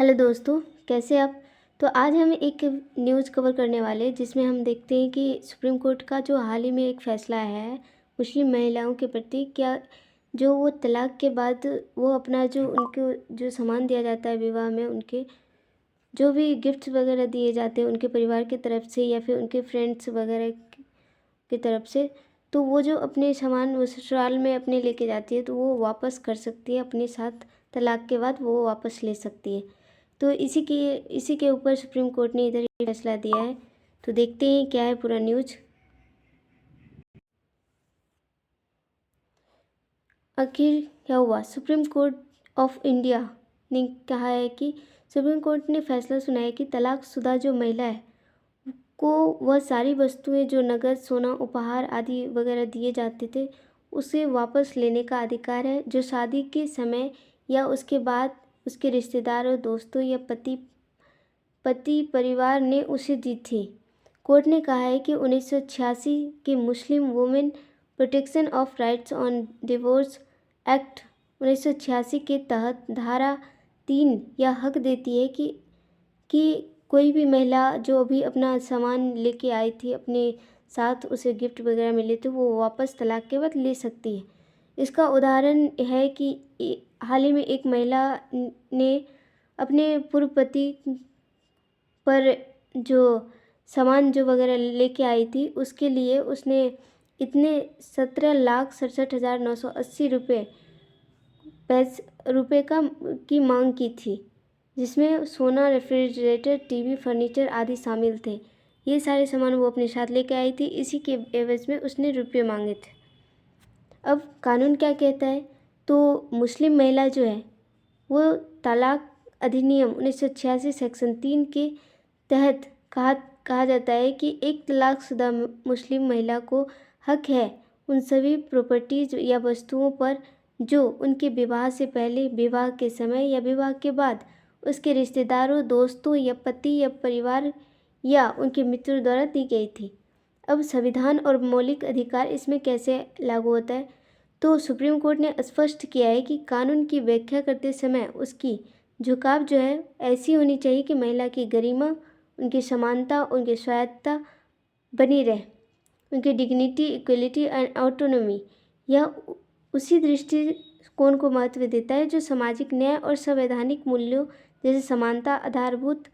Hello दोस्तों, कैसे आप? तो आज हम एक न्यूज़ कवर करने वाले हैं जिसमें हम देखते हैं कि सुप्रीम कोर्ट का जो हाल ही में एक फ़ैसला आया है मुस्लिम महिलाओं के प्रति। क्या जो वो तलाक के बाद वो अपना जो उनको जो सामान दिया जाता है विवाह में, उनके जो भी गिफ्ट्स वगैरह दिए जाते हैं उनके परिवार की तरफ से या फिर उनके फ्रेंड्स वगैरह की तरफ से, तो वो जो अपने सामान वो ससुराल में अपने लेके जाती है तो वो वापस कर सकती है अपने साथ। तलाक के बाद वो वापस ले सकती है। तो इसी के ऊपर सुप्रीम कोर्ट ने इधर ये फैसला दिया है। तो देखते हैं क्या है पूरा न्यूज़। आखिर क्या हुआ? सुप्रीम कोर्ट ऑफ इंडिया ने कहा है कि सुप्रीम कोर्ट ने फैसला सुनाया कि तलाकशुदा जो महिला है को वह सारी वस्तुएं जो नगद, सोना, उपहार आदि वगैरह दिए जाते थे उसे वापस लेने का अधिकार है, जो शादी के समय या उसके बाद उसके रिश्तेदारों, दोस्तों या पति परिवार ने उसे दी थी। कोर्ट ने कहा है कि 1986 के Muslim women protection of rights on divorce act 1986 के तहत धारा 3 यह हक देती है कि कोई भी महिला जो अभी अपना सामान लेके आई थी अपने साथ, उसे गिफ्ट वगैरह मिले थे, वो वापस तलाक के बाद ले सकती है। इसका उदाहरण है कि हाल ही में एक महिला ने अपने पूर्व पति पर जो सामान जो वगैरह लेके आई थी उसके लिए उसने इतने 17,67,980 रुपये की मांग की थी, जिसमें सोना, रेफ्रिजरेटर, टीवी, फर्नीचर आदि शामिल थे। ये सारे सामान वो अपने साथ लेके आई थी, इसी के एवज में उसने रुपये मांगे थे। अब कानून क्या कहता है? तो मुस्लिम महिला जो है वो तलाक अधिनियम 1986 सेक्शन 3 के तहत कहा जाता है कि एक तलाकशुदा मुस्लिम महिला को हक है उन सभी प्रॉपर्टीज या वस्तुओं पर जो उनके विवाह से पहले, विवाह के समय या विवाह के बाद उसके रिश्तेदारों, दोस्तों या पति या परिवार या उनके मित्रों द्वारा दी गई थी। अब संविधान और मौलिक अधिकार इसमें कैसे लागू होता है? तो सुप्रीम कोर्ट ने स्पष्ट किया है कि कानून की व्याख्या करते समय उसकी झुकाव जो है ऐसी होनी चाहिए कि महिला की गरिमा, उनकी समानता, उनकी स्वायत्तता बनी रहे, उनकी डिग्निटी, इक्वलिटी एंड ऑटोनॉमी। यह उसी दृष्टिकोण को महत्व देता है जो सामाजिक न्याय और संवैधानिक मूल्यों जैसे समानता, आधारभूत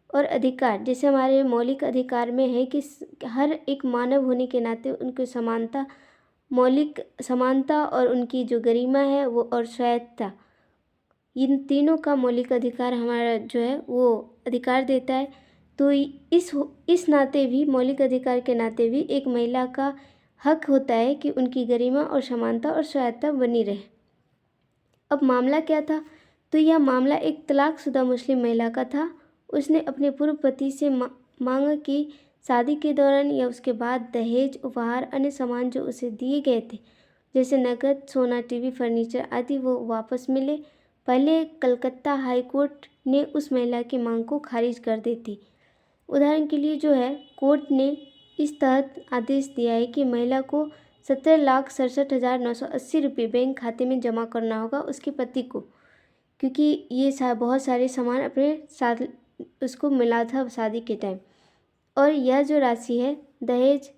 और अधिकार जैसे हमारे मौलिक अधिकार में है कि हर एक मानव होने के नाते उनकी समानता, मौलिक समानता और उनकी जो गरिमा है वो और स्वायत्तता, इन तीनों का मौलिक अधिकार हमारा जो है वो अधिकार देता है। तो इस नाते भी, मौलिक अधिकार के नाते भी एक महिला का हक होता है कि उनकी गरिमा और समानता और स्वायत्तता बनी रहे। अब मामला क्या था? तो यह मामला एक तलाकशुदा मुस्लिम महिला का था। उसने अपने पूर्व पति से मांगा कि शादी के दौरान या उसके बाद दहेज, उपहार, अन्य सामान जो उसे दिए गए थे जैसे नकद, सोना, टीवी, फर्नीचर आदि वो वापस मिले। पहले कलकत्ता हाई कोर्ट ने उस महिला की मांग को खारिज कर दी थी। उदाहरण के लिए जो है, कोर्ट ने इस तहत आदेश दिया है कि महिला को 17,67,980 रुपये बैंक खाते में जमा करना होगा उसके पति को, क्योंकि ये बहुत सारे सामान अपने साथ उसको मिला था शादी के टाइम। और यह जो राशि है दहेज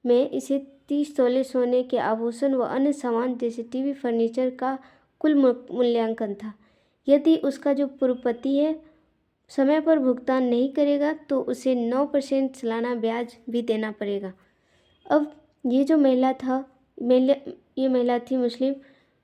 में इसे 30 तोले सोने के आभूषण व अन्य सामान जैसे टीवी, फर्नीचर का कुल मूल्यांकन था। यदि उसका जो पूर्व पति है समय पर भुगतान नहीं करेगा तो उसे 9% सालाना ब्याज भी देना पड़ेगा। अब ये जो ये महिला थी मुस्लिम,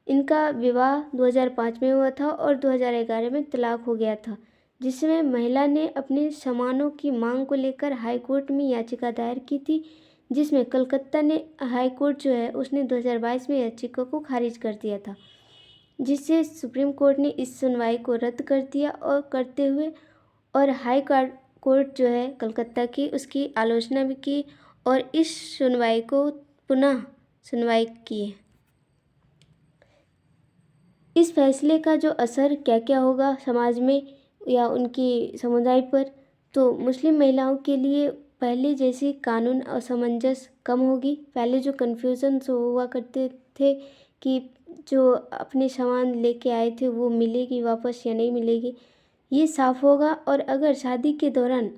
इनका विवाह 2005 में हुआ था और 2011 में तलाक हो गया था, जिसमें महिला ने अपने सामानों की मांग को लेकर हाई कोर्ट में याचिका दायर की थी, जिसमें कलकत्ता ने हाई कोर्ट जो है उसने 2022 में याचिका को खारिज कर दिया था, जिससे सुप्रीम कोर्ट ने इस सुनवाई को रद्द कर दिया और करते हुए और हाई कोर्ट जो है कलकत्ता की उसकी आलोचना भी की और इस सुनवाई को पुनः सुनवाई की है। इस फैसले का जो असर क्या क्या होगा समाज में या उनकी समुदाय पर, तो मुस्लिम महिलाओं के लिए पहले जैसी कानून असमंजस कम होगी। पहले जो कन्फ्यूज़न हुआ करते थे कि जो अपने सामान लेके आए थे वो मिलेगी वापस या नहीं मिलेगी, ये साफ होगा। और अगर शादी के दौरान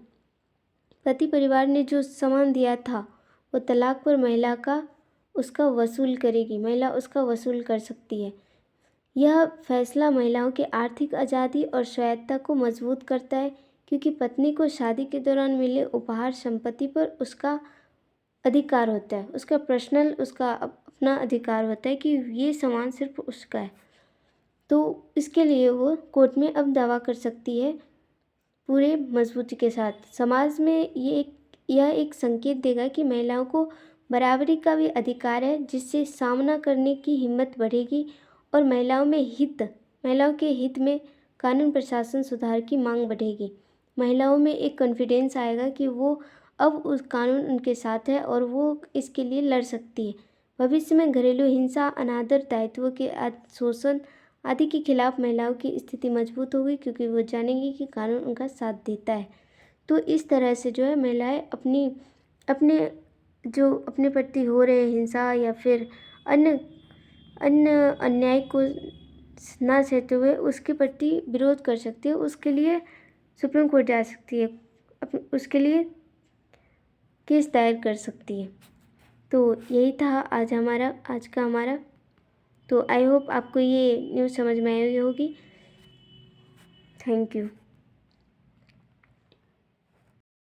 पति परिवार ने जो सामान दिया था वो तलाक पर महिला का उसका वसूल करेगी, महिला उसका वसूल कर सकती है। यह फैसला महिलाओं की आर्थिक आज़ादी और स्वायत्तता को मजबूत करता है, क्योंकि पत्नी को शादी के दौरान मिले उपहार संपत्ति पर उसका अधिकार होता है, उसका पर्सनल, उसका अपना अधिकार होता है कि ये सामान सिर्फ उसका है। तो इसके लिए वो कोर्ट में अब दावा कर सकती है पूरे मजबूती के साथ। समाज में यह एक संकेत देगा कि महिलाओं को बराबरी का भी अधिकार है, जिससे सामना करने की हिम्मत बढ़ेगी और महिलाओं के हित में कानून प्रशासन सुधार की मांग बढ़ेगी। महिलाओं में एक कॉन्फिडेंस आएगा कि वो अब उस कानून उनके साथ है और वो इसके लिए लड़ सकती है। भविष्य में घरेलू हिंसा, अनादर, दायित्वों के शोषण आदि के खिलाफ महिलाओं की स्थिति मजबूत होगी, क्योंकि वो जानेंगी कि कानून उनका साथ देता है। तो इस तरह से जो है महिलाएं अपने प्रति हो रहे हिंसा या फिर अन्य अन्याय को ना सहते हुए उसके प्रति विरोध कर सकती है, उसके लिए सुप्रीम कोर्ट जा सकती है, उसके लिए केस दायर कर सकती है। तो यही था आज का हमारा। तो आई होप आपको ये न्यूज़ समझ में आई होगी। Thank you.